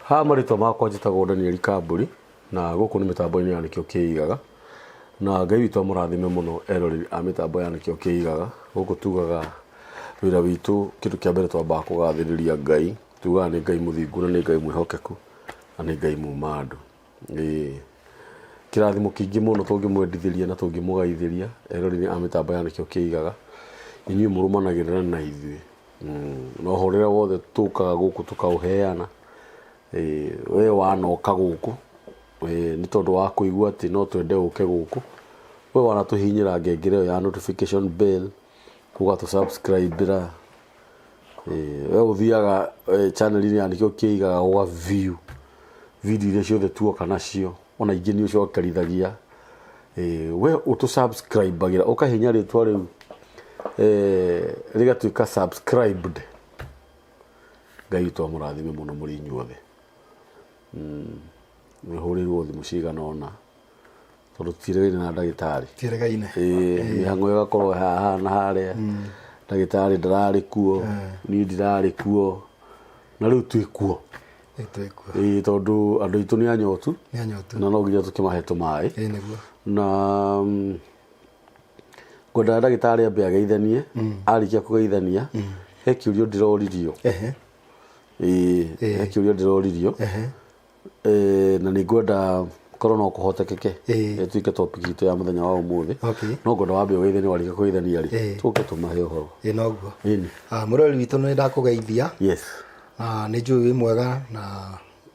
Ha marito makwa njitagwo Daniel Kamburi na guku ni mitambo-ini ya nikio kiigaga na Ngai witu amurathime muno eroreri a mitambo ya nikio kiigaga guku tugaga wira witu kindu kia mbere twamba kugathiriria Ngai tugaga ni Ngai muthingu na ni Ngai mwihokeku na ni Ngai mumandu kirathimo kingi muno tungimwendithiria na tungimugaithiria eroreri a mitambo ya nikio kiigaga inyui murumanagirira na ithui no horera wothe tukaga guku tukauheana we wanoka guku ni tondu wa kuigua ati no twende uke guku we wana tuhinyira ngengere ya notification bell kuga tu subscribe ra we uthiaga channel ini ya nikio kiigaga wa view video iria ciothe tuoka nacio ona ingi ni ucokerithagia we utu subscribe bagira ukahinya ritwa riu rigatuika subscribed Ngai tu amurathime muno muri inyuothe nihurirwo thimu cigana ona tondu tiregaine na ndagitari tiregaine mihango igakorwo haha na haria ndagitari ndarari kuo ni ndirari kuo na riu twikuo tondu andu itu ni anyotu na no nginya tukimahe tumai niguo na ngoda ndagitari ambe ageithanie arikia kugeithania he kiurio ndiroririo kiurio ndiroririo na ni ngwenda korwo no kuhotekeke tuike topic itu ya muthenya wa umuthi no ngwenda wambe ugeithanie warika kugeithania ri tuke tumahe uhoro noguo murori witu ni ndakugeithia yes ni njui wi mwega na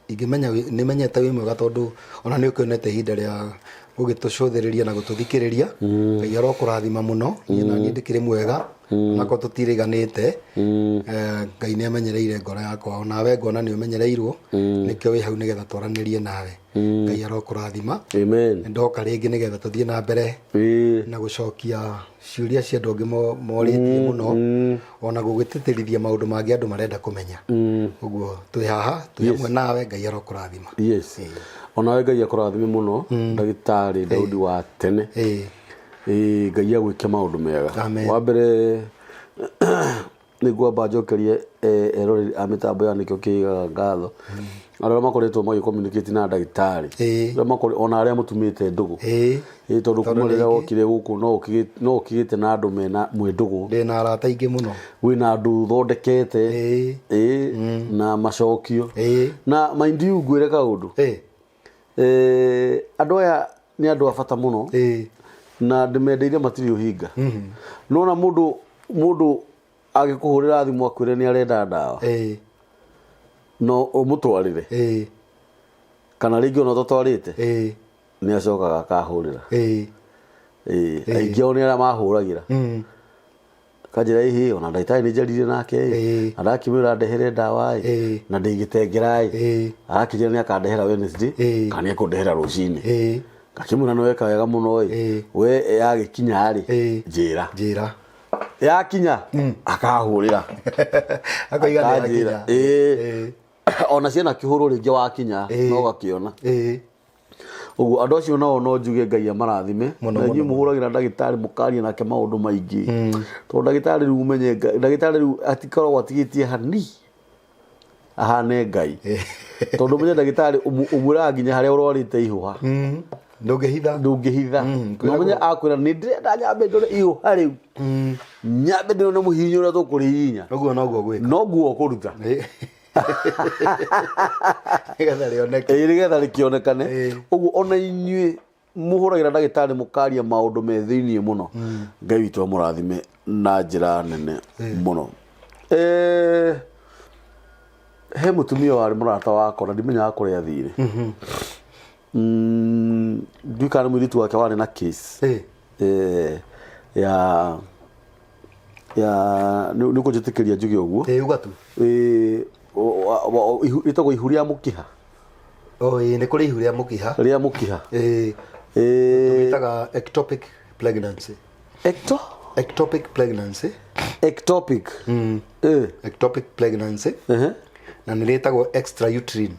ingimenya ni menyete wi mwega tondu ona ni ukionete hinda ria gugitucuthiriria na gututhikiriria Ngai arokurathima muno na ni ndikire mwega nako tutiriganite Ngai ni amenyereire ngoro yakwa ona we ngona ni umenyereirwo nikio wi hau nigetha twaranirie nawe Ngai arokurathima amen ndoka ringi nigetha tuthie na mbere na gucokia ciuria cia ndongi moritie muno ona gugititirithia maundu mangi andu marenda kumenya uguo twi haha twi hamwe nawe Ngai arokurathima yes ona we Ngai akurathime muno Ndagitari Daudi wa Tene Ngai agwike maundu mega wa mbere niguo banjokerie eroreri a mitambo ya nikio kiigaga ngatho aria makoretwo magi communicate na Ndagitari ona aria mutumite ndugu tondu kuma riria wokire guku no ukigite na andu mena mwendugu ndina arata ingi muno wina andu thondekete na macokio na mind you ngwire kaundu andu aya ni andu abata muno na ndimendeire matiri uhinga nona mundu agikuhurira thimu akwire ni arenda ndawa no umutwarire kana ringi ona totwarite ni acokaga akahurira aingi oni ara mahuragira kanjira ihi ona Ndagitari ni njarire nake arakimira ndehere ndawa na ndigitengera arakijira ni akandehera Wednesday kana akundehera rucini gakimura no weka wega muno we yagikinya ri njira yakinya akahurira akoigana yakinya ona ciana kihuru ringi wakinya no gakiona uguo andu acio no njuge Ngai amarathime na nyi muhuragira Ndagitari mukaria nake maundu maingi to Ndagitari ru umenye Ndagitari ru atikorwo atigitie hani ahane Ngai tondu menye Ndagitari umura nginya haria urorite ihuha ndungihitha no menye akwira ni ndirenda nyambe ndore ihuha riu nyambe ndone muhinyo uria tukurihinya noguo kuruta nigetha rikionekane uguo ona inyui muhuragira Ndagitari mukaria maundu me thiini muno Ngai witu amurathime na njira nene muno he mutumia wari murata wakwa na ndimenya kuria thire ndikana mwiritu wake wari na case ya ni kujitikiria njuge uguo ugatu itago ihuria Mukiha ni kuri ihuria Mukiha tumitaga ectopic pregnancy ectopic pregnancy na niretagwo extrauterine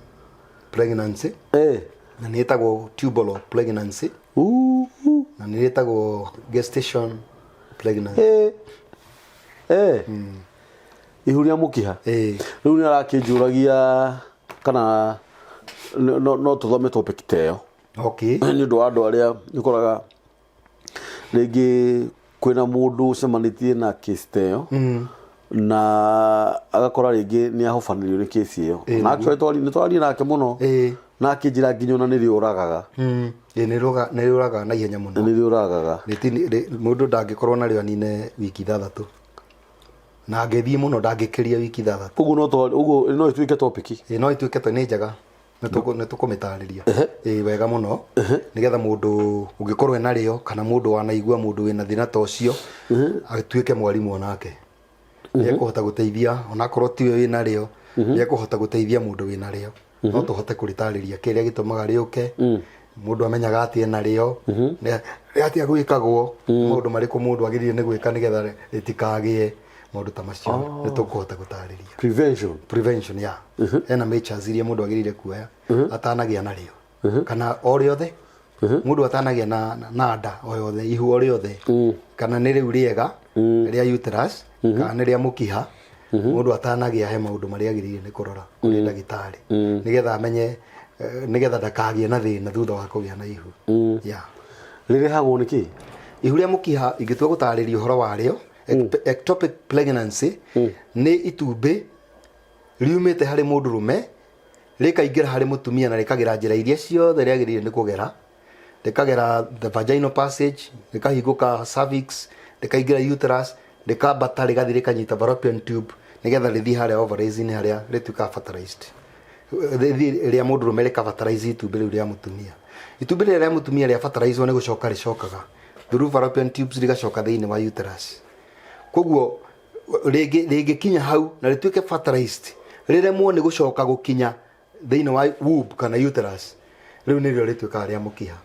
pregnancy na niretagwo tubal pregnancy na niretagwo gestation pregnancy ihuria Mukiha riu ni arakinjuragia kana no tuthome topic teo okay ni ndo andu aria nikoraga rĩngĩ kwĩna mũndũ cemanitie na case teo na agakora rĩngĩ nĩ ahobanĩrio nĩ case ĩyo na actually nĩ twari nake mũno na akĩnjĩra nginya ona nĩ rĩũragaga nĩ rĩũragaga na ihenya mũno nĩ rĩũragaga mũndũ ndangĩkorwo narĩo anine wiki 6 na ngĩthiĩ mũno ndangĩkĩria wiki 6 ũguo no ĩtuĩke topic no ĩtuĩke to nĩ njega nĩ tũkũmĩtarĩria wega mũno nĩgetha mũndũ ũngĩkorwo narĩo kana mũndũ wanaigua mũndũ wĩna thĩna ta ũcio atuĩke mwarimũ onake nĩekũhota gũteithia onakorwo tiwe wĩnarĩo nĩekũhota gũteithia mũndũ wĩnarĩo no tũhote kũrĩtarĩria kĩrĩa gĩtũmaga rĩũke mũndũ amenyaga atĩ narĩo atĩa gwĩkagwo maũndũ marĩkũ mũndũ agĩrĩire nĩ gwĩka nĩgetha rĩtikagĩe maũndũ ta macio nĩ tũkũhota gũtarĩria prevention ya ena measures iria mũndũ agĩrĩire kuoya atanagĩa narĩo kana o rĩothe mũndũ atanagĩa na nda o yothe ihu o rĩothe kana nĩ rĩu rĩega rĩa uterus kana nĩ rĩa mũkiha mũndũ atanagĩa he maũndũ marĩa agĩrĩire nĩ kũrora kũrĩ ndagĩtarĩ nĩgetha amenye nĩgetha ndakagĩe na thĩna thutha wa kũgĩa na ihu ya rĩrehagwo nĩ kĩ ihu rĩa mũkiha ingĩtua gũtarĩria ũhoro warĩo ectopic pregnancy nĩ itumbĩ riumĩte harĩ mũndũrũme rĩkaingĩra harĩ mũtumia na rĩkagera njĩra iria ciothe rĩagĩrĩire nĩ kũgera rĩkagera the vaginal passage rĩkahingũka cervix rĩkaingĩra uterus rĩkambata rĩgathiĩ rĩkanyita fallopian tube nĩgetha rĩthiĩ harĩa ovaries-inĩ harĩa rĩtuĩkaga fertilized rĩa mũndũrũme rĩkafertilize itumbĩ rĩu rĩa mũtumia itumbĩ rĩrĩa rĩa mũtumia rĩa fertilized nĩ gũcoka rĩcokaga through fallopian tubes rĩgacoka thĩinĩ wa uterus koguo rĩngĩkinya hau na rĩtuĩke fertilized rĩremwo nĩ gũcoka gũkinya thĩinĩ wa womb kana uterus rĩu nĩrĩo rĩtuĩkaga rĩa mũkiha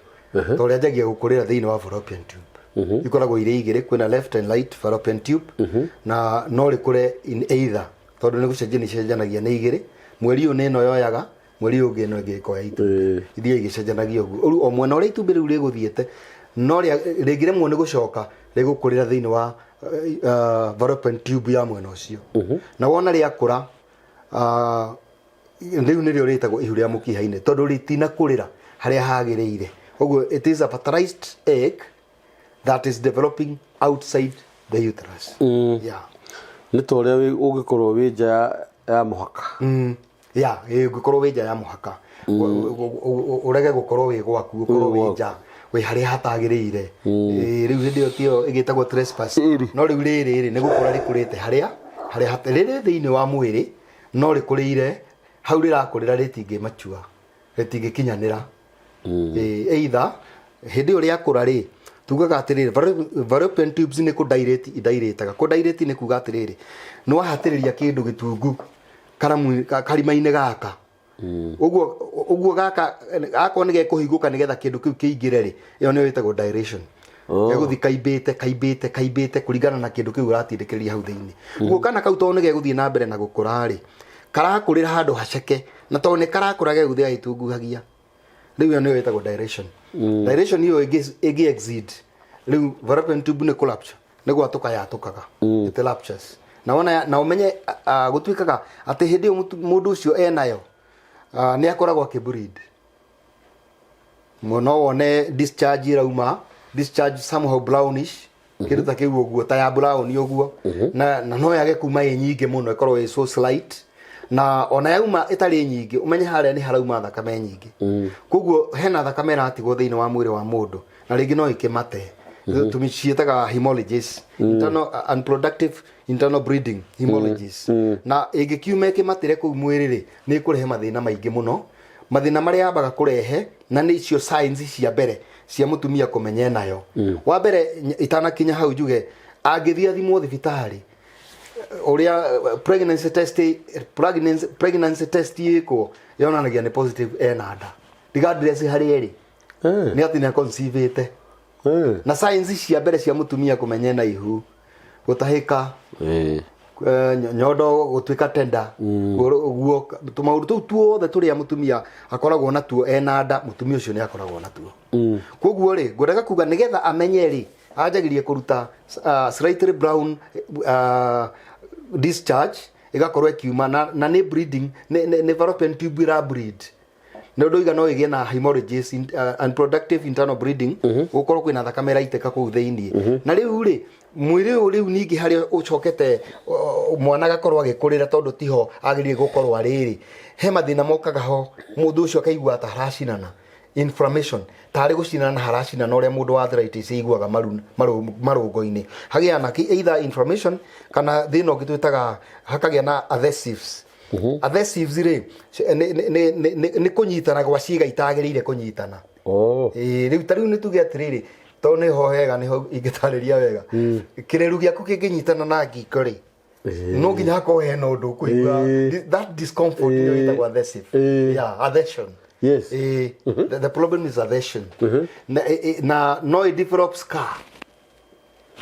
to rĩanjagia gũkũrĩra thĩinĩ wa fallopian tube ikoragwo irĩ igĩrĩ kwĩna left and right fallopian tube na no rĩkũre in either tondũ nĩ gũcenjia nĩ cenjanagia nĩ igĩrĩ mweri ũyũ nĩ ĩno yoyaga mweri ũngĩ ĩno ĩngĩ ĩkoya itumbĩ ithiĩ igĩcenjanagia ũguo rĩu o mwena ũrĩa itumbĩ rĩu rĩgũthiĩte no rĩngĩremwo nĩ gũcoka rĩgũkũrĩra thĩinĩ wa fallopian tube ya mwena ũcio na wona rĩakũra rĩu nĩrĩo rĩtagwo ihu rĩa mũkiha-inĩ tondũ rĩtinakũrĩra harĩa hagĩrĩire ũguo it is a fertilized egg that is developing outside the uterus nĩ ta ũrĩa ũngĩkorwo wĩ nja ya mũhaka ũngĩkorwo wĩ nja ya mũhaka ũrege gũkorwo wĩ gwaku ũkorwo wĩ nja wĩ harĩa hatagĩrĩire rĩu hĩndĩ ĩyo tíyo ĩgĩtagwo trespass no rĩu rĩrĩ nĩ gũkũra rĩkũrĩte harĩa rĩrĩ thĩinĩ wa mwĩrĩ no rĩkũrĩire hau rĩrakũrĩra rĩtingĩmachua rĩtingĩkinyanĩra either hĩndĩ ĩyo rĩakũra rĩ tugaga atĩrĩrĩ fallopian tubes nĩ kũdairĩtaga kũdairĩti nĩ kuga atĩrĩrĩ nĩ wahatĩrĩria kĩndũ gĩtungu karima-inĩ gaka ũguo gaka akorwo nĩ gekũhingũka nĩgetha kĩndũ kĩu kĩingĩre rĩ ĩyo nĩyo ĩtagwo dilation gegũthiĩ kaimbĩte kũringana na kĩndũ kĩu ũratindĩkĩrĩria hau thĩinĩ ũguo kana kau tondũ nĩ gegũthiĩ na mbere na gũkũra rĩ karakũrĩra handũ haceke na tondũ nĩ karakũra gegũthiĩ gagĩtunguhagia rĩu ĩyo nĩyo ĩtagwo dilation dilation ĩyo ĩngĩ exceed rĩu fallopian tube nĩ collapse nĩ gwatũka yatũkaga it ruptures na wona na ũmenye gũtuĩkaga atĩ hĩndĩ ĩyo mũndũ ũcio enayo nĩ akoragwo akĩbreed no wone discharge ĩrauma discharge somehow brownish kĩndũ ta kĩu ũguo ta ya brown ũguo na no yage kuma ĩ nyingĩ mũno ĩkorwo ĩ so slight na ona yauma ĩtarĩ nyingĩ ũmenye harĩa nĩ harauma thakame nyingĩ koguo hena thakame ĩratigwo thĩinĩ wa mwĩrĩ wa mũndũ na rĩngĩ no ĩkĩmate tũmĩciĩtaga hemorrhages internal unproductive internal bleeding hemorrhages na ĩngĩkiuma ĩkĩmatĩre kũu mwĩrĩ rĩ nĩ ĩkũrehe mathĩna maingĩ mũno mathĩna marĩa yambaga kũrehe na nĩ icio signs cia mbere cia mũtumia kũmenya nayo wa mbere itanakinya hau njuge angĩthiĩ athimwo thibitarĩ ũrĩa pregnancy test ĩkwo yonanagia nĩ positive ena nda regardless harĩa ĩrĩ nĩ atĩ nĩ conceive na signs cia mbere cia mũtumia kũmenya na ihu gũtahĩka nyondo gũtuĩka tenda guo tũmaũndũ tũu tuothe tũrĩa mũtumia akoragwo natuo ena nda mũtumia ũcio nĩ akoragwo natuo koguo rĩ ngũrega kuga nĩgetha amenye rĩ anjagĩrie kũruta slightly brown discharge ĩgakorwo ĩkiuma na nĩ bleeding nĩ fallopian tube ĩra bleed no ndoiga no igie na hemorrhages unproductive internal bleeding gukorwo kwina thakame raiteka kuu thiini na riu ri mwiri riu ningi hari ucokete mwana gakorwo agikurira tondu tiho agirie gukorwo ariri he mathina mokaga ho mundu ucio akaigua ta haracinana inflammation tari gucinana haracinana uria mundu wa arthritis iguaga marungo-ini hagia na either inflammation kana thina ungitwitaga hakagia na adhesives adhesives ri ni kunyitana gwa ciiga itagirire kunyitana riu tariu ni tuge atiriri to ni ho hega ni ho ingitariria wega kireru giaku kinginyitana na ngingo ri no nginya hako he no ndu kuigua that discomfort ni itagwa adhesive yeah adhesion. Yes. The problem is adhesion. Na no it develops scar.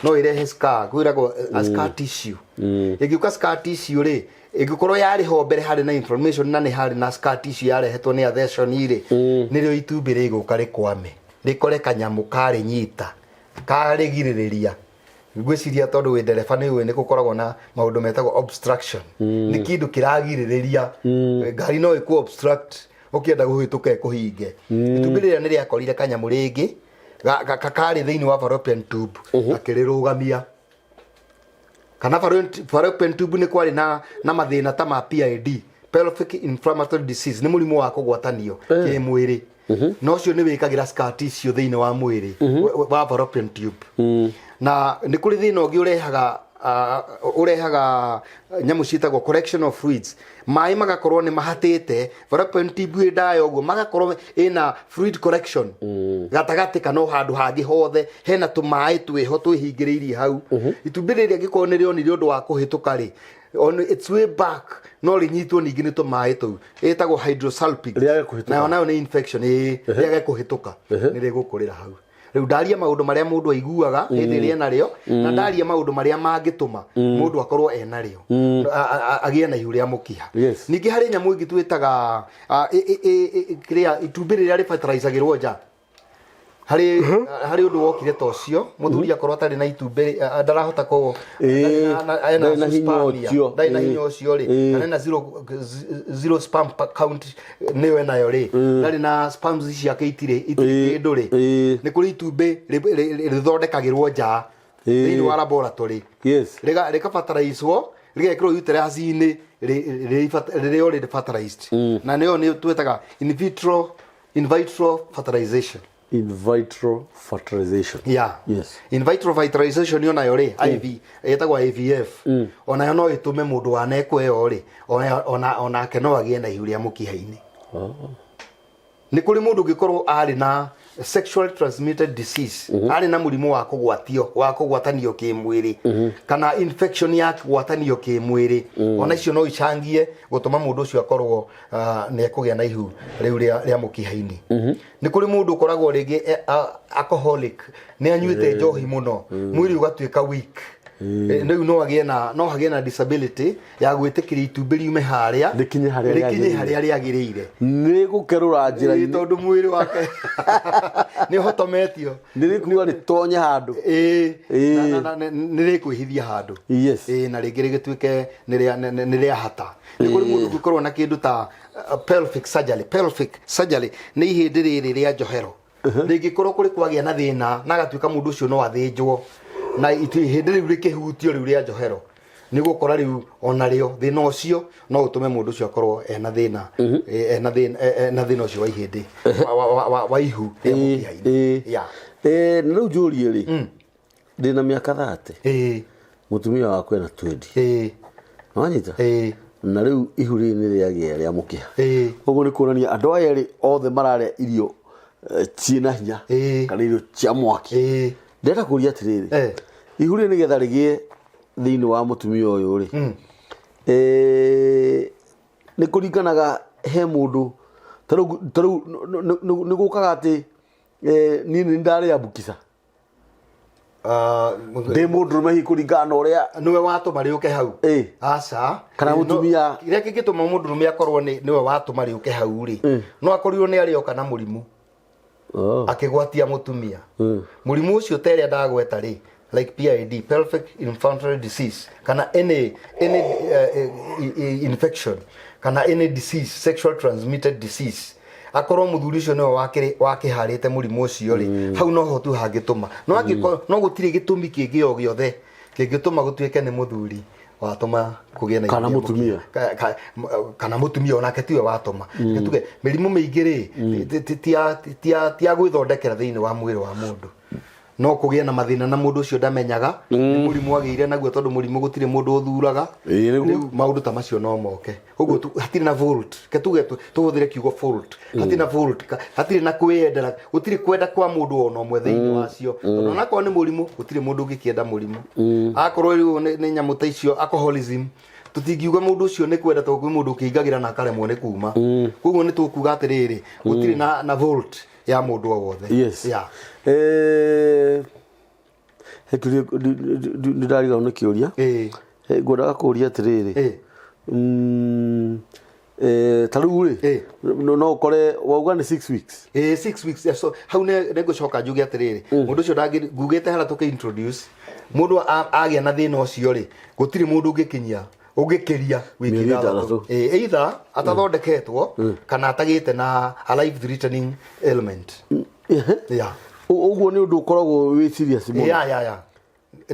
No irehe scar, kwiragwo a scar tissue. Igiuka scar tissue ri, igikorwo yari ho mbere hari na inflammation na ni hari na scar tissue yarehetwo ni adhesion iri. Nirio itumbi riguka rikwame. Rikore kanyamu kari nyita. Kari giririria. Gwiciria tondu wi ndereba ni gukoragwo na maundu metagwo obstruction. Ni kindu kiragiririria. Ngari no iku obstruct. Ukienda guhituka kuhinge itumbi riria ni riakorire kanyamu ringi kakari thiini wa fallopian tube akirirugamia kana fallopian tube ni kwari na mathina ta ma PID pelvic inflammatory disease ni murimu wa kugwatanio ki mwiri no cio ni wikagira scar tissue thiini wa mwiri wa fallopian tube na ni kuri thina ungi urehaga nyamu citagwo correction of fluids mai magakorwo ni mahatite fallopian tube ndayo uguo magakorwo ina fluid correction gatagati kana handu hangi hothe hena tumai tweho twihingiriirie hau itumbi riria gikorwo ni rionire undu wa kuhituka ri on its way back no rinyitwo ningi ni tumai tu etagwo hydrosalpinx na onayo ni infection riage kuhituka ni rigukurira hau riu ndaria maundu maria mundu aiguaga hindi ria nario na ndaria maundu maria mangituma mundu akorwo enario agie na ihu ria mukiha ningi hari nyamu ingi twitaga kiria itumbi riria rifertilizagirwo nja hari undu wokire ta ucio muthuri akorwo atari na itumbi ndarahota ko na hinya ucio ri na na zero sperm count niwe nayo ri ndari na sperms ciake itire kindu ri ni kuri itumbi rithondekagirwo nja thiini wa laboratory rika fertilizwo rigekirwo uterus-ini riri already fertilized na niyo twetaga in vitro fertilization. In vitro fertilization. Yeah. Yes. In vitro fertilization yo nayo ri IV etagwa IVF. Ona no itume mundu wanekwe yo ri ona keno agie na ihu ria mukiha-ini. Ni kuri mundu gikorwo ari na sexually transmitted disease ari na murimu wa kugwatanio kimwiri kana infection ya kugwatanio kimwiri ona icio no ichangie gutuma mundu ucio akorwo ne kugia na ihu riu ria mukiha-ini ni kuri mundu koragwo ringi alcoholic ni anyuite njohi muno mwiri ugatuika weak no hagie na disability ya gwitikiria itumbi riume haria rikinye haria riagirire ni gukerura njira-ini tondu mwiri wake ni hotometio ni rikuga ritonye handu ni rikwihithia handu na ringi rigituike ni ria hata ni kuri mundu gukorwo na kindu ta pelvic surgery ni ihindi riri ria njohero ringikorwo kuri kwagia na thina na gatuika mundu ucio no athinjwo na ihindi riu rikihutio riu ria njohero ni gukora riu ona rio thina ucio no utume mundu ucio akorwo ena thina ena thina ucio wa ihindi wa ihu ria mukiha-ini na riu njurie ri ndina miaka 30 mutumia waku ena 20 wanyita na riu ihu ri ni riagia ria mukiha uguo ni kuonania andu aya ri othe marare irio ciina hinya kana irio cia mwaki ndenda kuria atiriri ihu ri ni getha rigie thiini wa mutumia uyu ri ni kuringanaga he mundu taru ni gukaga ati ni ndari ya bukisa de mundu mehi kuringana uria niwe watuma riuke hau aca kana mutumia kiria kingituma mundu rumia akorwo niwe watuma riuke hau ri no akorirwo ni arioka na murimu akigwatia mutumia murimu ucio teria ndagweta ri like PID pelvic inflammatory disease kana any infection kana any disease sexual transmitted disease akorwo muthuri ucio no wakiharite murimu ucio ri hau no ho tu hangituma no angiko no gutire gitumi kingi o giothe kingituma gutuike ni muthuri watuma kugia na kana mutumia onake tiwe watuma tuge mirimu miingi ri tia gwithondekera thiini wa mwiri wa mundu no kugia na mathina na mundu ucio ndamenyaga ni murimu agire naguo tondu murimu gutire mundu uthuraga maundu ta macio no moke uguo hatire na volt ketuge tuhuthire kiugo volt hatire na volt hatire na kwendera gutire kwenda kwa mundu ono mwe thiini wacio tondu onako ni murimu gutire mundu ungikienda murimu akorwo ni nyamu ta icio alcoholism tutingiuga mundu ucio ni kwenda to kwi mundu kiingagira na karemwo ni kuma koguo ni tukuga atiriri gutire na volt ya mundu o wothe yes hekuri ndariga no kiuria ngwendaga kuria atiriri taru ri no kore wauga ni 6 weeks 6 weeks so hau ne ngucoka njuge atiriri mundu ucio ngugite hala tuke introduce mundu agia na thina ucio ri gutire mundu ungikinyia ugikiria wiki gatatu either atathondeketwo kana atagite na a life threatening element uguo ni undu ukoragwo wi serious muno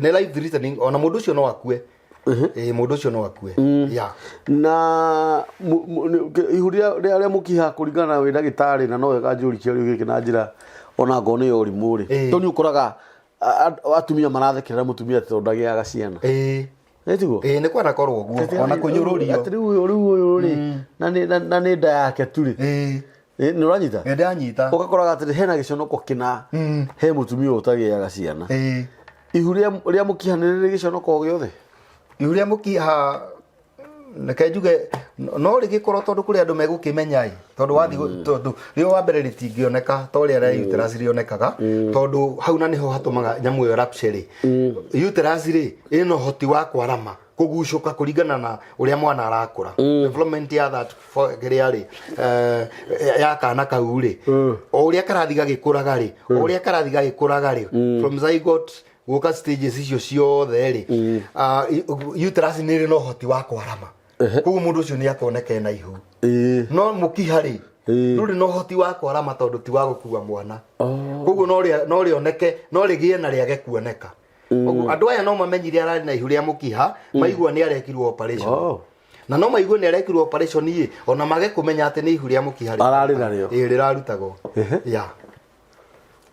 ne life threatening ona mundu ucio no akue mundu ucio no akue na ihuria ria mukiha kuringana wi ndagitari na no wega njuri kiori giki na njira ona ngone yo rimu ri to ni ukoraga atumia marathekerera mutumia tondagiaga ciana Netigo? Ni kwa nakorwo guo ona kunyururio. Atiri uyu ri na ni nda yake turi. Ni uranyita? Ndanyita. Ugakoraga atiri hena giconoko kina he mutumia utagiaga ciana. Ihuria ria mukiha ni riri giconoko giothe. Ihuria mukiha nakajuge no ri gikorwo tondu kuri andu megukimenya tondu wathi tondu rio wa mbere ritingioneka to ri ara uterus rionekaga tondu hau na niho hatumaga nyamu yo rapture uterus ri ino hoti wa kwarama kugucuka kuringana na uria mwana arakura development ya that geria ri ya kana kau ri o uria karathiga gikuraga ri o uria karathiga gikuraga ri from zygote guka stages icio ciothe ri uterus ni ri no hoti wa kwarama kugu mundu ucio ni akoneka na ihu no mukiha ri nduri no hoti wa kwarama tondu ti wa gukua mwana kugu no rioneke no rigie na riage kuoneka kugu andu aya no mamenyire arari na ihu ria mukiha maigua ni arekirwo operation na no maigua ni arekirwo operation yi ona mage kumenya ati ni ihu ria mukiha arari nario rirarutagwo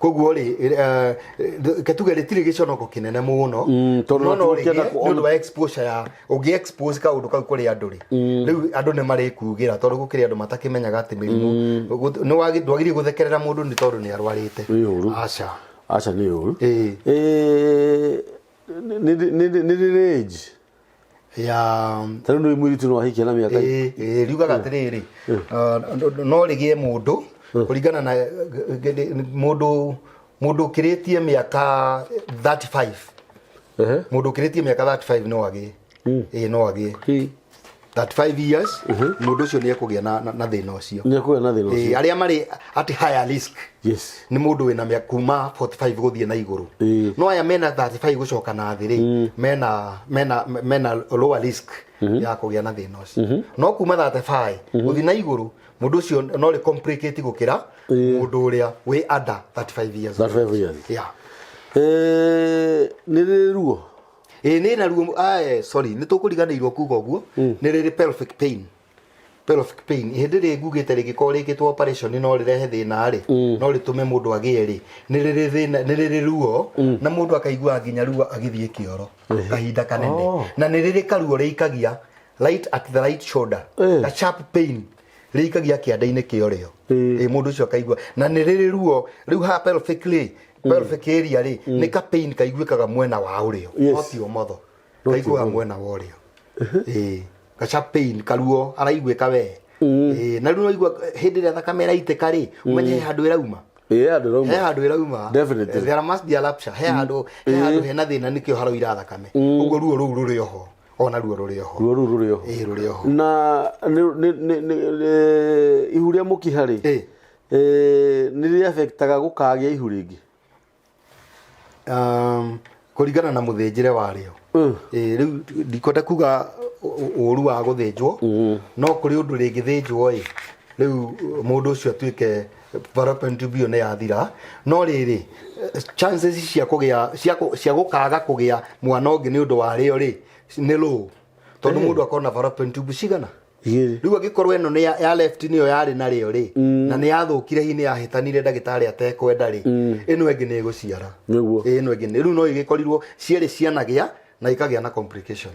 koguo ri ketuge ritire giconoko kinene muno no ndu wa exposure ya ugi expose ka undu kau kuri andu ri riu andu ni mari kugira tondu gukiri andu matakimenyaga ati mirimu no wagiri guthekerera mundu ni tondu ni arwarite acha ni uru ni age ya tondu mwiri tu no hikia na miaka riugaga atiriri no rigie mundu kuringana na mundu kiretie miaka 35 mundu kiretie miaka 35 no agi no agi 35 years mundu ucio ni ekugia na thina ucio ni ekugia na thina ucio aria mari ati higher risk yes ni mundu wina miaka kuma 45 guthie na iguru no aya mena 35 gucoka na thiri mena lower risk ya kugia na thina ucio no kuma 35 guthie na iguru mundu ucio no ri complicate gukira mundu uria we under 35 years ni riruo ni na ruo sorry ni tukuriganirwo kuga uguo ni riri pelvic pain hindi ri ngugite rigikorikitwo operation no rirehe thina ri no ritume mundu agie ri ni riri thina ni riri ruo na mundu akaigua nginya ruo agithie kioro kahinda kanene na ni riri karuo rikagia right at the right shoulder a sharp pain rikagia kianda-ini kiorio mundu ucio akaigua na ni riri ruo riu ha pelvic area ri ni ka pain kaiguikaga mwena wa urio oti omotho kaiguaga mwena wa urio ka sharp pain karuo araiguika we na riu igua hindi ria thakame raitika ri umenye handu irauma handu irauma definitely there must be a rupture handu hena thina nikio haro ira thakame uguo ruo ruri oho ona ruo ruri oho na ihuria mukihari ni ri affectaga gukagia ihu ringi kuringana na muthinjire wario riu ndikwenda kuga uru wa guthinjwo no kuri undu ringithinjwo riu mundu ucio atuike fallopian tube ne yathira no riri chances cia gukaga kugia mwana ungi ni undu wa rio ri ni low tondu mundu akona fallopian tube cigana riu agikorwo eno ni ya left niyo yari na rio ri na ni yathukire hini yahitanire ndagitari atekwenda ri eno engi ni guciara eno engi riu no igikorirwo cieri cianagia na ikagia na complications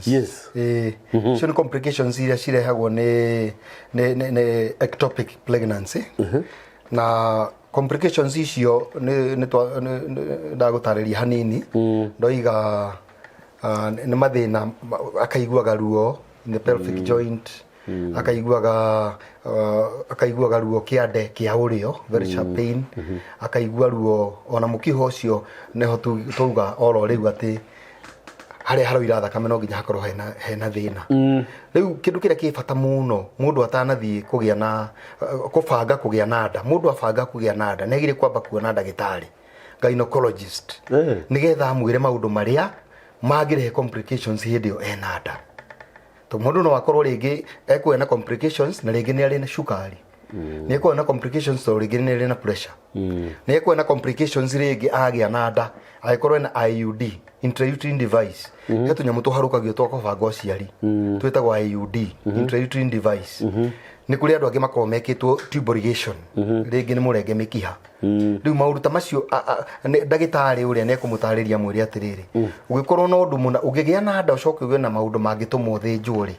yes so ni complications iria cirehagwo ni ectopic pregnancy na complications icio ni ndagutariria hanini ndoiga ni mathina akaiguaga ruo in the pelvic joint akaiguaga ruo kiande kia urio very sharp pain akaigua ruo ona mukiha ucio neho tuga oro riu ati haria haroira thakame no nginya hakorwo hena thina riu kindu kiria ki bata muno mundu atanathie kugia na kubanga kugia na nda mundu abanga kugia na nda negire kwamba kuona ndagitari gynecologist nigetha amwire maundu maria magirehe complications hindi yo ena nda to mundu no akorwo ringi ekwena complications na ringi ni ari na shukari ni ekwena complications to ringi ni ari na pressure ni ekwena complications ringi agia na nda aikorwo na IUD intrauterine device hetu nyamu tuharukagio twakobanga uciari twetagwo IUD intrauterine device ni kuri andu angi makorwo mekitwo tube ligation ringi ni murenge mikiha riu maundu ta macio ndagitari uria ne kumutariria mwiri atiriri ugikorwo no ndu muna ugigia na nda ucoke ugie na maundu mangituma uthinjwo ri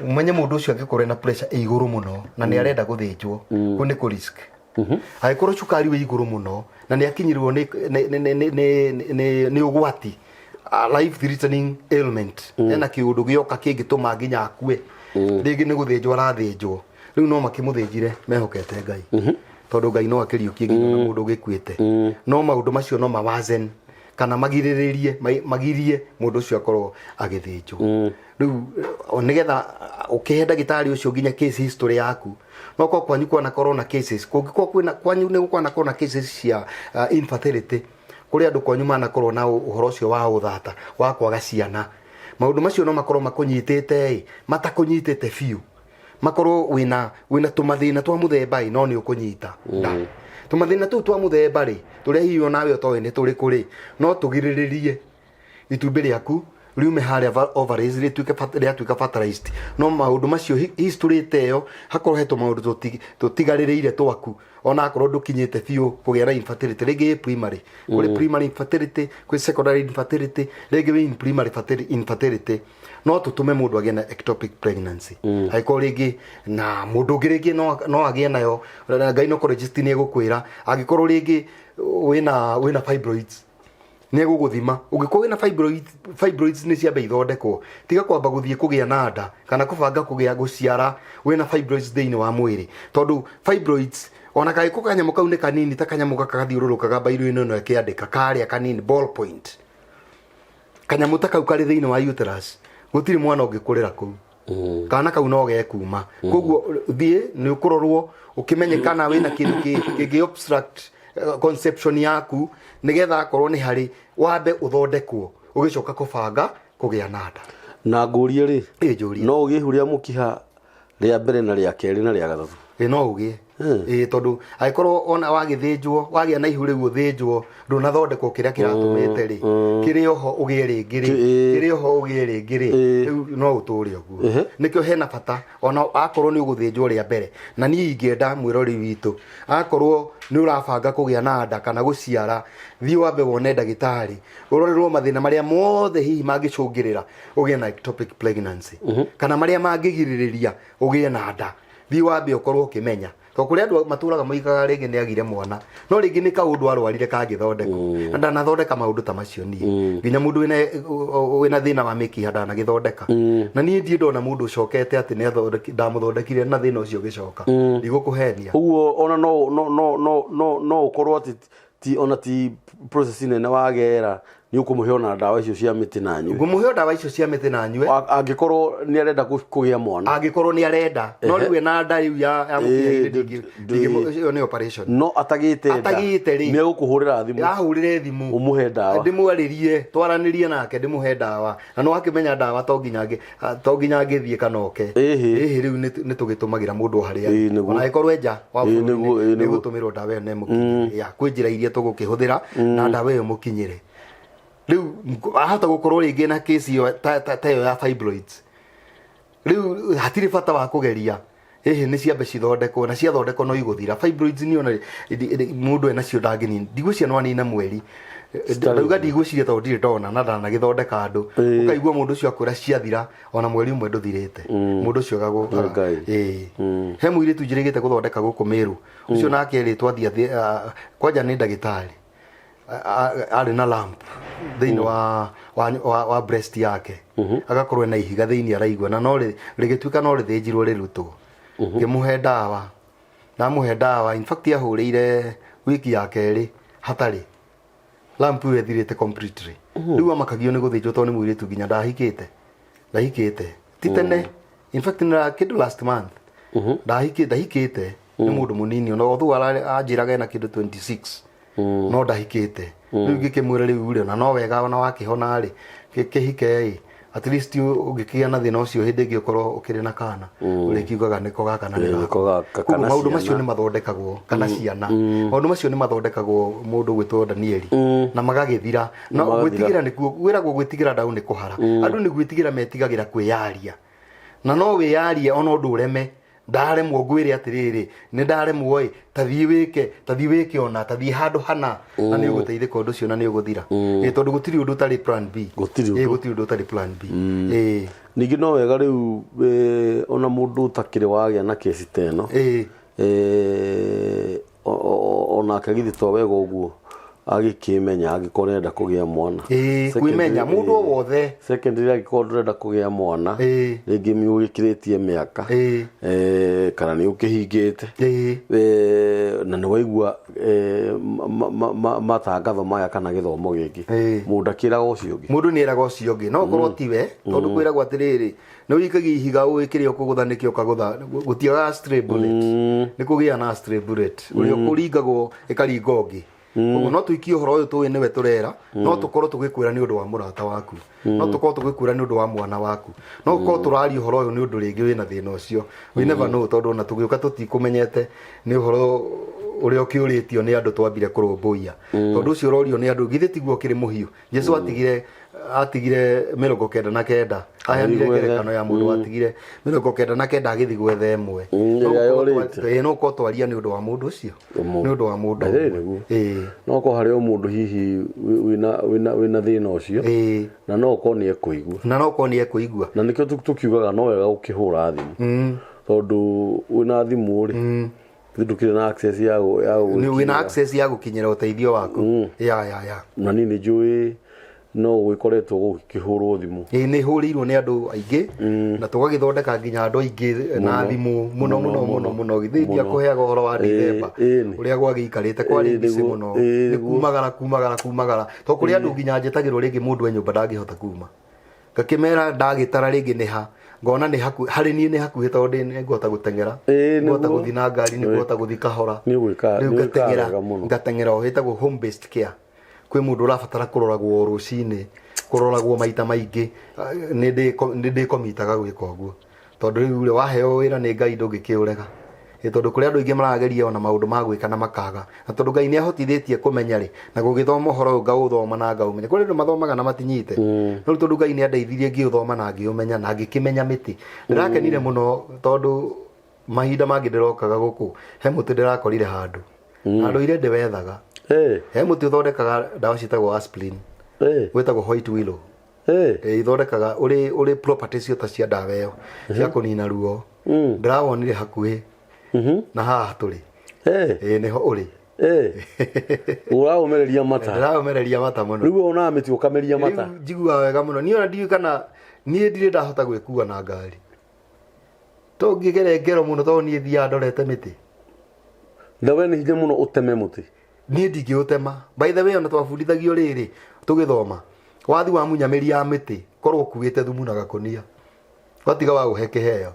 umenye mundu ucio agikorwo na pressure iguru muno na ni arenda guthinjwo ku ni ku risk aikorwo cukari wi iguru muno na ni akinyirwo ni ugwati life threatening ailment ena kiundu gioka kingituma nginya akue ringi ni guthinjwo arathinjwo riu no makimuthinjire mehokete Ngai tondu Ngai no akiriukie nginya mundu gikuite no maundu macio no mawazen kana magirie mundu ucio akorwo agithinjwo riu nigetha ukihe ndagitari ucio nginya case history yaku no kwa kwanyu kwa na corona cases kungikuwa kwina kwanyu ni gukwa na corona cases cia infertility kuri andu kwanyu mana korwo na uhoro ucio wa uthata wa kwaga ciana maundu macio no makorwo makunyitite matakunyitite fiu makorwo wina tumathina twa muthemba no ni ukunyita tumathina tu twa muthemba ri turia hiyo nawe otowe ni turi kuri no tugiriririe itumbi riaku riume haria ovaries rituika fertilized no maundu macio history teyo hakorwo heto maundu tutigaririire twaku ona akorwo ndukinyite fiu kugia na infertility ringi primary kuri primary infertility kuri secondary infertility ringi wi primary infertility no tutume mundu agie na ectopic pregnancy haiko ringi na mundu ungi ringi no agie nayo gynecologist ni egukwira agikorwo ringi wina fibroids ni eguguthima ugikorwo wina fibroids ni ciambe ithondekwo tiga kwamba guthie kugia na nda kana kubanga kugia guciara wina fibroids thiini wa mwiri tondu fibroids ona kai ko kanyamu kau ni kanini ta kanyamu kakathiururukaga bairu-ini no ekiandika karia kanini ball point kanyamu ta kau kari thiini wa uterus gutiri mwana ungikurira kuu kana kau no gekuma koguo thie ni ukurorwo ukimenyekana wina kindu kingi obstruct conception yaku nigetha akorwo ni hari wambe uthondekwo ugicoka kubanga kugia na nda na ngurie ri no ugihuria mukiha ria mbere na ria keri na ria gathatu no ugie tondu aikorwo ona wagithinjwo wagia na ihu riu uthinjwo ndunathondekwo kiria kiratumite ri kiri oho ugie ringi riu no uturi oguo nikio hena bata ona akorwo ni uguthinjwo ria mbere na ni ingienda mwirori witu akorwo ni urabanga kugia na nda kana guciara thii wambe wone ndagitari urorerwo mathina maria mothe hihi mangicungirira ugie na ectopic pregnancy kana maria mangigiririria ugie na nda thii wambe ukorwo ukimenya to kuri andu maturaga moigaga ringi ni agire mwana no ringi ni kaundu arwarire kangithondekwo ndanathondeka maundu ta macio nie nginya mundu wina thina wa mikiha ndanagithondeka na nie ndie ndona mundu ucokete ati ni ndamuthondekire na thina ucio gicoka ndigukuhenia uguo ona no ukorwo ati ti process nene wagera ni ukumuhe ona ndawa icio cia miti na nyue ngumuhe ndawa icio cia miti na nyue angikorwo ni arenda kugia mwana angikorwo ni arenda no riu na nda riu ya mukiha ndingi ni operation no atagite ri ni gukuhurira thimu ahurire thimu umuhe ndawa ndimwaririe twaranirie nake ndimuhe ndawa na no akimenya ndawa to nginya ngithie kanoke riu ni tugitumagira mundu haria ona ikorwo nja wa ni gutumirwo ndawa ene mukinyire ya kwinjira iria tugukihuthira na ndawa iyo mukinyire riu ahota gukorwo ringi na case yo ta yo ya fibroids riu hatiri bata wa kugeria ni ciambe cithondekwo na ciathondekwo no iguthira fibroids ni ona mundu ena cio ndangini ndigwicia no anina mweri ndauga ndigwiciria to ndire ndona na ndana githondeka andu ukaigua mundu ucio akwira ciathira ona mweri umwe nduthirite mundu ucio gago he mwiri tunjirigite guthondeka guku Meru ucio nake ri twathia kwanja ni ndagitari ari na lamp thiini wa breast yake agakorwo na ihiga thiini araigua na no rigituika no rithinjirwo rirutwo ngimuhe ndawa namuhe ndawa in fact ahurire wiki ya keri hatari lamp iyo ethirite completely riu amakagio ni guthinjwo to ni mwiritu nginya ndahikite titene in fact na kindu last month ndahikite ni mundu munini no thu ajiraga na kindu 26 no ndahikite riu ngikimwira riu uri na no wega ona wakihona ri kihike at least ugikia na thina ucio hindi ngiukorwo ukiri na kana uri kiugaga niko gaka na niko gaka kana maundu macio ni mathondekagwo kana ciana maundu macio ni mathondekagwo mundu gwitwo Danieli na magagithira no gwitigira nikuo wiragwo gwitigira ndau ni kuhara andu ni gwitigira metigagira kwiyaria na no wiyaria ona undu ureme ndaremwo ngwire atiriri ni ndaremwo tathii wike ona tathii handu hana na ni uguteithika undu cio na ni uguthira tondu gutiri undu tari plan B gutiri undu tari plan B ningi no wega riu ona mundu takire wagia na kesi teno ona akagithi to wega uguo agikimenya agikorwo enda kugia mwana kwimenya mundu wothe secondary agikorwo enda kugia mwana ringi miugikiritie miaka kana ni ukihingite na ni waigua matangatho maya kana githomo giki mundu akiraga ucio ungi mundu ni eraga ucio ungi no korwo tiwe tondu kwiragwo atiriri ni wikagi ihiga wikire ukuguthanikio kagutha gutiaga stray bullet ni kugia na stray bullet uri ukuringagwo ikaringa ungi uguo no tuikie horo uyu tuwi niwe turera no tukorwo tugikwira ni undu wa murata waku no tukorwo tugikwira ni undu wa mwana waku no tukorwo turari horo uyu ni undu ringi wina thina ucio we never know tondu na tugiuka tutikumenyete ni horo uria ukiuritio ni andu twambire kurumbuia tondu ucio urorio ni andu githi tiguo kiri muhiu Jesu atigire 99 ayanire ngerekano ya mundu atigire 99 agithi gwetha imwe no ko twaria ni undu wa mundu ucio ni undu wa mundu no ko hari o mundu hihi wina thina ucio na no ko ni ekuigua na nikio tukiugaga no wega ukihura thimu tondu wina thimu ri ndukire na access ni wina access ya gukinyira uteithio waku ya na nini njui no gwikoretwo gukihurwo thimu ni hurirwo ni andu aingi na tugagithondeka nginya andu aingi na thimu muno githithia kuheaga horo wa December uria gwagiikarite kwari bisi muno ni kumagara to kuri andu nginya njetagirwo ringi mundu nyumba ndangihota kuma ngakimera ndagitara ringi niha ngona ni hari ni ni hakuhi tondu ni ngota gutengera ngota guthi na ngari ni ngota guthi kahora ni gwika ngatengera ohitagwo home based care kwi mundu urabatara kuroragwo rucini kuroragwo maita maingi ni komitaga gwika uguo tondu riu waheo wira ni Ngai ndungikiurega tondu kuri andu ingi marageria ona maundu ma gwika na makaga na tondu Ngai ni ahotithitie kumenya ri na gugithoma horo ngauthoma na ngaumenya kuri andu mathomaga na matinyite no tondu Ngai ni andeithirie ngiuthoma na ngiumenya na ngikimenya miti ndirakenire muno tondu mahinda mangi ndirokaga guku he muti ndirakorire handu andu ire ndiwethaga he muti uthondekaga ndawa citagwo aspirin wetagwo white willow ithondekaga uri properties ciota cia ndawa iyo cia kunina ruo ndirawonire hakuhi na haha turi niho uri uraumereria mata ndiraũmereria mata muno riu ona miti ukameria mata njigua wega muno ni ona ndiu kana ni ndire ndahota gwikua na ngari to ngigere ngero muno to ni thia ndorete miti ndawe ni hinya muno uteme muti ni ndingiutema by the way ona twabundithagio riri tugithoma wathi wa munyamiri ya miti korwo kuite thumu na gakonia watiga wa guheke heyo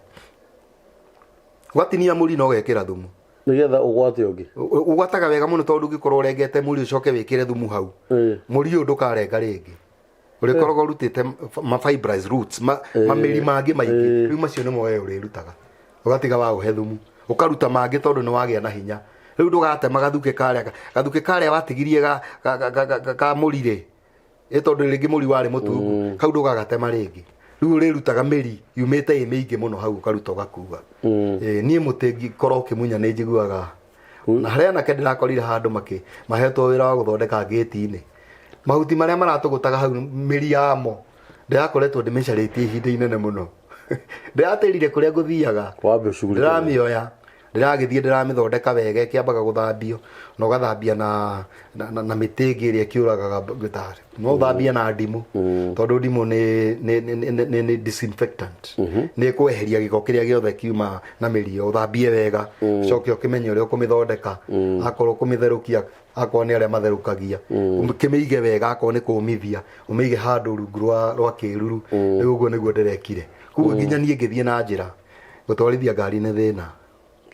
watinia muri no gekira thumu nigetha ugwate ungi ugwataga wega muno tondu gikorwo urengete muri ucoke wikire thumu hau muri uyu ndukarenga ringi urikorwo rutite ma fibrous roots mamiri mangi maingi riu macio nimo wewe urirutaga ugatiga wa guhe thumu ukaruta mangi tondu ni wagia na hinya riu ndugate magathuke karia watigirie ga murire tondu ringi muri wari mutungu kau ndugagatema ringi riu urirutaga miri yumite imingi muno hau ukaruta ugakuga nie mutengi korwo kimunya ni njiguaga na haria na ndirakorire handu mahetwo wira wa guthondeka gate-ini mahuti maria maratugutaga hau miri yamo ndirakoretwo ndimecarĩtie ihinda inene muno ndiratirire kuria nguthiaga ndiramioya ndiragithie ndiramithondeka wega kiambaga guthambio no gathambia na mitingi iria kiuragaga gitari no thambia na ndimu tondu ndimu ni disinfectant ni kweheria giko kiria giothe kiuma na mirio thambie wega coke ukimenye uria ukumithondeka akorwo kumitherukia akorwo ni aria matherukagia ukimige wega akorwo ni kumithia umige handu rungu rwa kiruru riu uguo niguo ndirekire kuguo nginya nie ngithie na njira gutwarithia ngari ni thina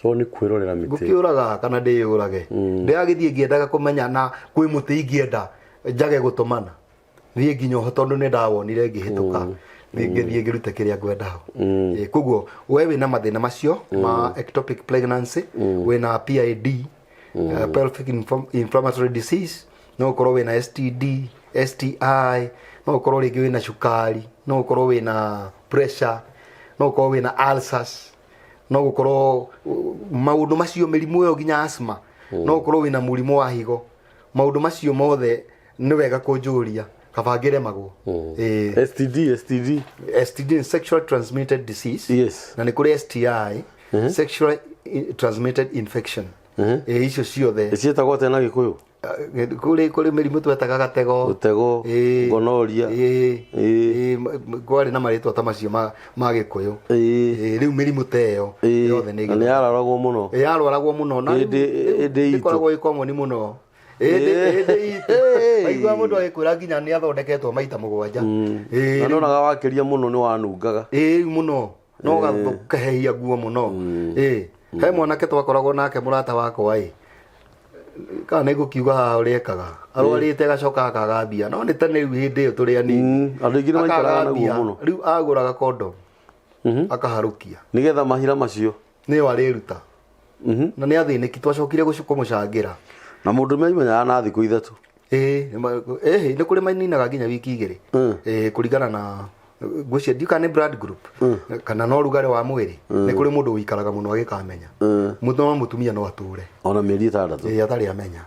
so ni kwirorera miti gukiuraga kana ndiyurage ndagithie ngiendaga kumenya na kwi muti ingienda njage gutumana thie nginyo tondu ni ndawonire ngihituka ngithie ngirute kiria ngwendaho kuguo wewe na mathina macio ma ectopic pregnancy wina PID pelvic inflammatory disease no ukorwo wina STD STI no ukorwo ringi wina cukari no ukorwo wina pressure no ukorwo wina ulcers no gukorwo maundu macio mirimu yo ginya asthma no gukorwo wina murimu wa higo maundu macio mothe ni wega kunjuria kabangire mago STD sexual transmitted disease yes na ni kuri STI sexual transmitted infection icio ciothe cietagwo tena gikuyu kuri mirimu twetaga gatego gonoria gwari na maritwa ta macio ma gikuyu riu mirimu teyo yothe ni yararagwo muno yararagwo muno na ikoragwo ikomoni muno aigua mundu agikura nginya ni athondeketwo maita mugwanja nonaga wakiria muno ni wanungaga muno no gathukehia guo muno he mwanake twakoragwo nake murata wakwa kana nego kiuga uriekaga arwarite gacoka akagambia no ni tene riu hindi yo turi ani andu ingine maikaraga naguo muno riu aguraga kondo akaharukia nigetha mahira macio ni wariruta na ni athiniki twacokire kumucangira na mundu memenyaga na thiku ithatu ni kuri maininaga nginya wiki igiri kuringana na gwicia ndika ni blood group kana no rugare wa mwiri ni kuri mundu wikaraga muno agikamenya mundu no mutumia no ature ona mieri 6 atari amenya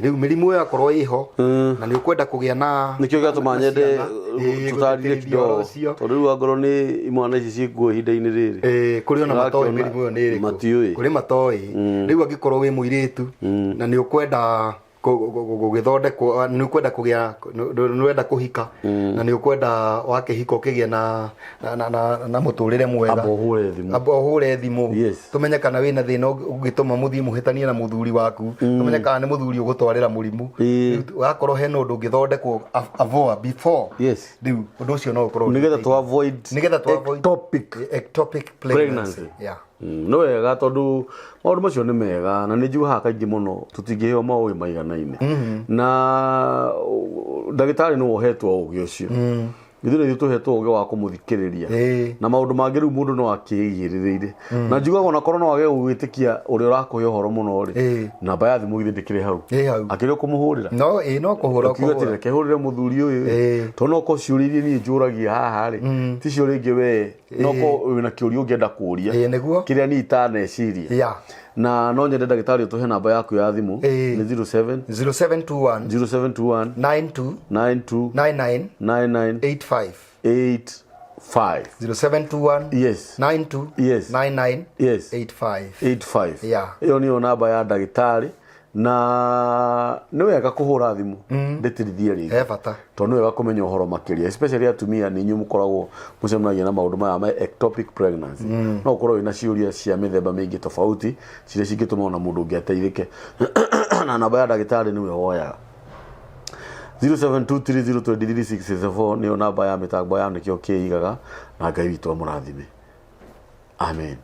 riu mirimu yo akorwo iho na ni ukwenda kugia na nikio gatuma nyende tutarire kidogo tondu riu angoro ni imwana ici cikuo ihinda-ini riri kuri ona matoi mirimu yo ni iri kuri matoi riu angikorwo wi muiritu na ni ukwenda gugithondekwo ni ukwenda kugia ni wenda kuhika na ni ukwenda wakihika ukigia na muturire mwega abo hure thimu tumenye kana wina thina ugituma muthii muhitanie na muthuri waku tumenye kana ni muthuri ugutwarira murimu wakorwo he nundu ugithondekwo before riu undu ucio no ukorwo nigetha to avoid ectopic pregnancy no wega tondu maundu macio ni mega na ni njugaga kaingi muno tutingiheo maui maiganaine na ndagitari no wohetwo ugi ucio ithuĩ nĩ tũhetwo ũgĩ wa kũmũthikĩrĩria na maũndũ mangĩ rĩu mũndũ no akĩigĩrĩrĩire na njugaga ona korwo no wage gwĩtĩkia ũrĩa ũrakũhe ũhoro mũno rĩ namba ya thimũ githĩ ndĩkĩrĩ hau akĩrĩ ũkũmũhũrĩra no kũhũra reke hũrĩre mũthuri ũyũ to no ko ciũrĩirie niĩ njũragia haha rĩ ti cio rĩngĩ we no ko wĩna kĩũria ũngĩenda kũũria kĩrĩa niĩ itaneciria na no nyende ndagĩtarĩ ũtũhe namba yaku ya thimũ nĩ 0721 92 99 85 0721 yes 92 yes 99 yes 85 iyo niyo namba ya ndagĩtarĩ na nĩ wega kũhũra thimũ ndĩtirithie rĩngĩ bata to nĩ wega kũmenya ũhoro makĩria especially atumia nĩ inyuĩ mũkoragwo mũcemanagia na maũndũ maya ma ectopic pregnancy no ũkorwo wĩna ciũria cia mĩthemba mĩingĩ tofauti ciria cingĩtũma ona mũndũ ũngĩ ateithĩke na namba ya ndagĩtarĩ nĩwe woyaga 0723023664 nĩyo namba ya mĩtambo ya nĩkĩo kĩigaga na Ngai witũ amũrathime. Amen.